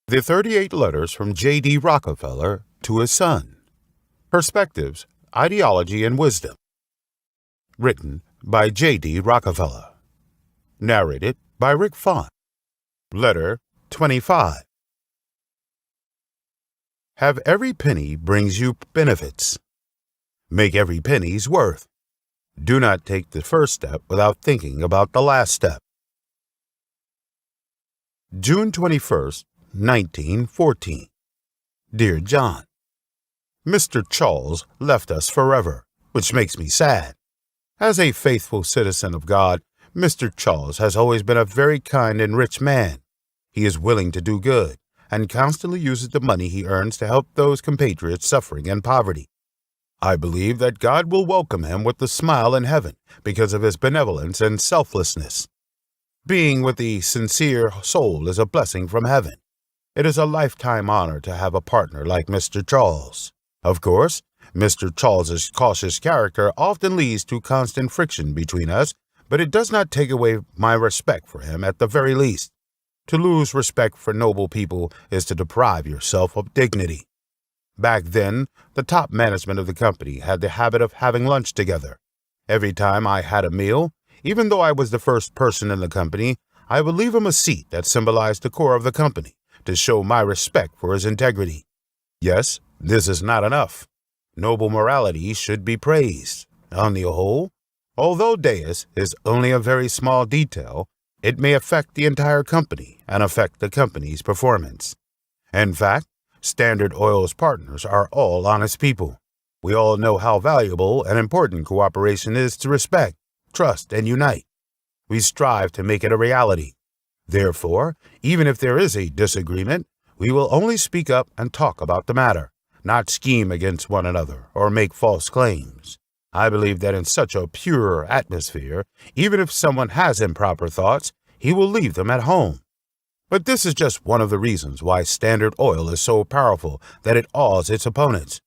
The 38 Letters from J.D. Rockefeller to his son. Perspectives, Ideology, and Wisdom. Written by J.D. Rockefeller. Narrated by Rick Font. Letter 25. Have every penny brings you benefits. Make every penny's worth. Do not take the first step without thinking about the last step. June 21st, 1914. Dear John, Mr. Charles left us forever, which makes me sad. As a faithful citizen of God, Mr. Charles has always been a very kind and rich man. He is willing to do good and constantly uses the money he earns to help those compatriots suffering in poverty. I believe that God will welcome him with a smile in heaven because of his benevolence and selflessness. Being with a sincere soul is a blessing from heaven. It is a lifetime honor to have a partner like Mr. Charles. Of course, Mr. Charles's cautious character often leads to constant friction between us, but it does not take away my respect for him at the very least. To lose respect for noble people is to deprive yourself of dignity. Back then, the top management of the company had the habit of having lunch together. Every time I had a meal, even though I was the first person in the company, I would leave him a seat that symbolized the core of the company to show my respect for his integrity. Yes, this is not enough. Noble morality should be praised. On the whole, although Deus is only a very small detail, it may affect the entire company and affect the company's performance. In fact, Standard Oil's partners are all honest people. We all know how valuable and important cooperation is to respect, trust, and unite. We strive to make it a reality. Therefore, even if there is a disagreement, we will only speak up and talk about the matter, not scheme against one another or make false claims. I believe that in such a pure atmosphere, even if someone has improper thoughts, he will leave them at home. But this is just one of the reasons why Standard Oil is so powerful that it awes its opponents.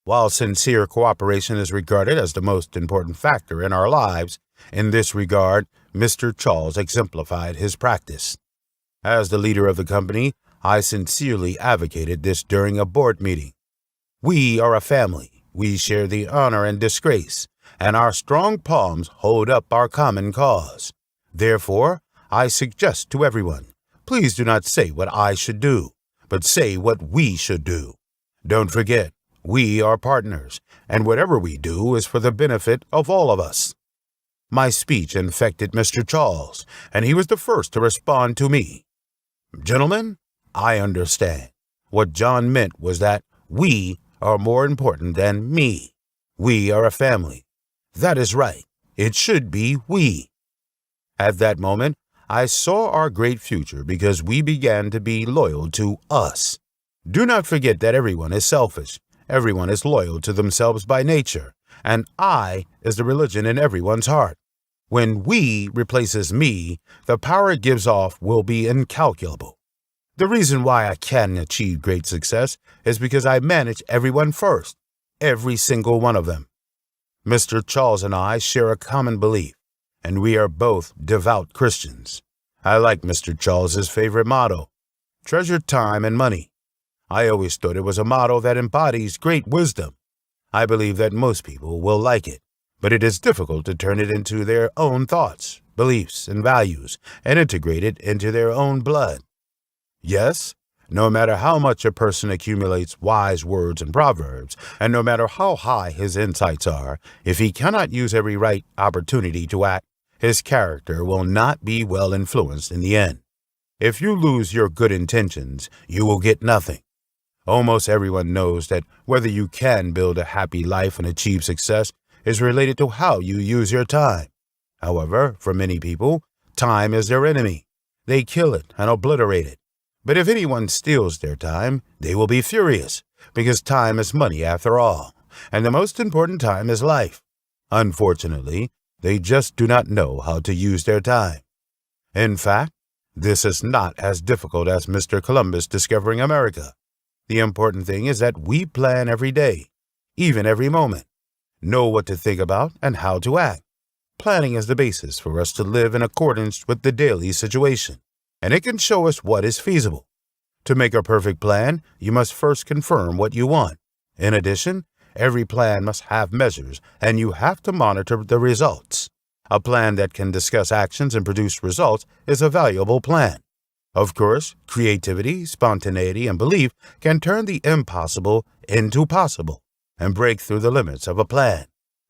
While sincere cooperation is regarded as the most important factor in our lives, in this regard, Mr. Charles exemplified his practice. As the leader of the company, I sincerely advocated this during a board meeting. We are a family. We share the honor and disgrace, and our strong palms hold up our common cause. Therefore, I suggest to everyone, please do not say what I should do, but say what we should do. Don't forget, we are partners, and whatever we do is for the benefit of all of us. My speech infected Mr. Charles, and he was the first to respond to me. Gentlemen, I understand. What John meant was that we are more important than me. We are a family. That is right. It should be we. At that moment, I saw our great future because we began to be loyal to us. Do not forget that everyone is selfish. Everyone is loyal to themselves by nature, and I is the religion in everyone's heart. When we replaces me, the power it gives off will be incalculable. The reason why I can achieve great success is because I manage everyone first, every single one of them. Mr. Charles and I share a common belief, and we are both devout Christians. I like Mr. Charles's favorite motto, treasure time and money. I always thought it was a motto that embodies great wisdom. I believe that most people will like it, but it is difficult to turn it into their own thoughts, beliefs, and values, and integrate it into their own blood. Yes, no matter how much a person accumulates wise words and proverbs, and no matter how high his insights are, if he cannot use every right opportunity to act, his character will not be well influenced in the end. If you lose your good intentions, you will get nothing. Almost everyone knows that whether you can build a happy life and achieve success is related to how you use your time. However, for many people, time is their enemy. They kill it and obliterate it. But if anyone steals their time, they will be furious, because time is money after all, and the most important time is life. Unfortunately, they just do not know how to use their time. In fact, this is not as difficult as Mr. Columbus discovering America. The important thing is that we plan every day, even every moment, know what to think about and how to act. Planning is the basis for us to live in accordance with the daily situation, and it can show us what is feasible. To make a perfect plan, you must first confirm what you want. In addition, every plan must have measures, and you have to monitor the results. A plan that can discuss actions and produce results is a valuable plan. Of course, creativity, spontaneity, and belief can turn the impossible into possible and break through the limits of a plan.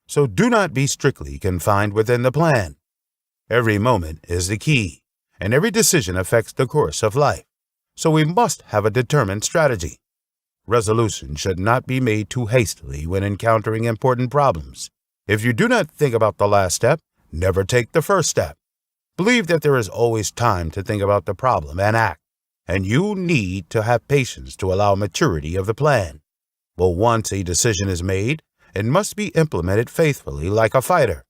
So do not be strictly confined within the plan. Every moment is the key, and every decision affects the course of life. So we must have a determined strategy. Resolution should not be made too hastily when encountering important problems. If you do not think about the last step, never take the first step. Believe that there is always time to think about the problem and act, and you need to have patience to allow maturity of the plan. But once a decision is made, it must be implemented faithfully like a fighter.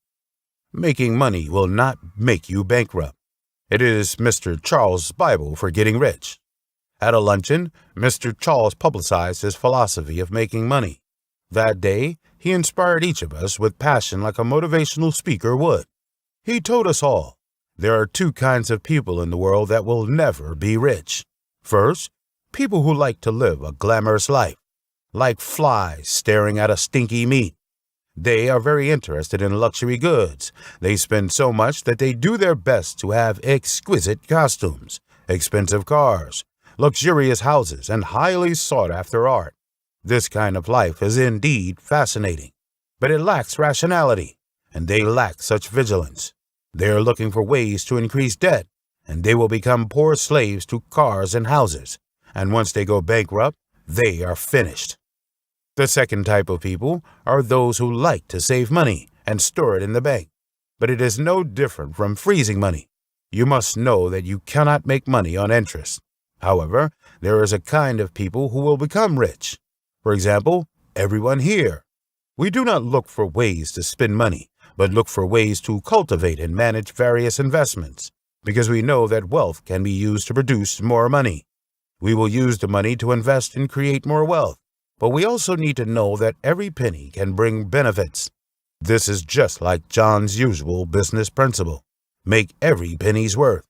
Making money will not make you bankrupt. It is Mr. Charles' Bible for getting rich. At a luncheon, Mr. Charles publicized his philosophy of making money. That day, he inspired each of us with passion like a motivational speaker would. He told us all, there are two kinds of people in the world that will never be rich. First, people who like to live a glamorous life, like flies staring at a stinky meat. They are very interested in luxury goods. They spend so much that they do their best to have exquisite costumes, expensive cars, luxurious houses, and highly sought-after art. This kind of life is indeed fascinating, but it lacks rationality, and they lack such vigilance. They are looking for ways to increase debt, and they will become poor slaves to cars and houses, and once they go bankrupt, they are finished. The second type of people are those who like to save money and store it in the bank, but it is no different from freezing money. You must know that you cannot make money on interest. However, there is a kind of people who will become rich. For example, everyone here. We do not look for ways to spend money, but look for ways to cultivate and manage various investments, because we know that wealth can be used to produce more money. We will use the money to invest and create more wealth, but we also need to know that every penny can bring benefits. This is just like John's usual business principle. Make every penny's worth.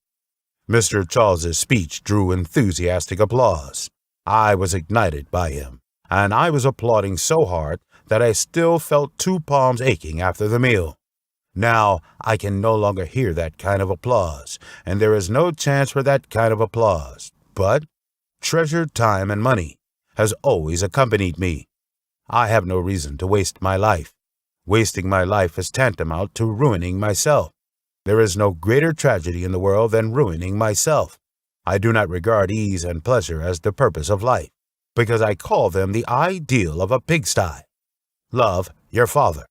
Mr. Charles's speech drew enthusiastic applause. I was ignited by him, and I was applauding so hard that I still felt two palms aching after the meal. Now I can no longer hear that kind of applause, and there is no chance for that kind of applause. But treasured time and money has always accompanied me. I have no reason to waste my life. Wasting my life is tantamount to ruining myself. There is no greater tragedy in the world than ruining myself. I do not regard ease and pleasure as the purpose of life, because I call them the ideal of a pigsty. Love your father.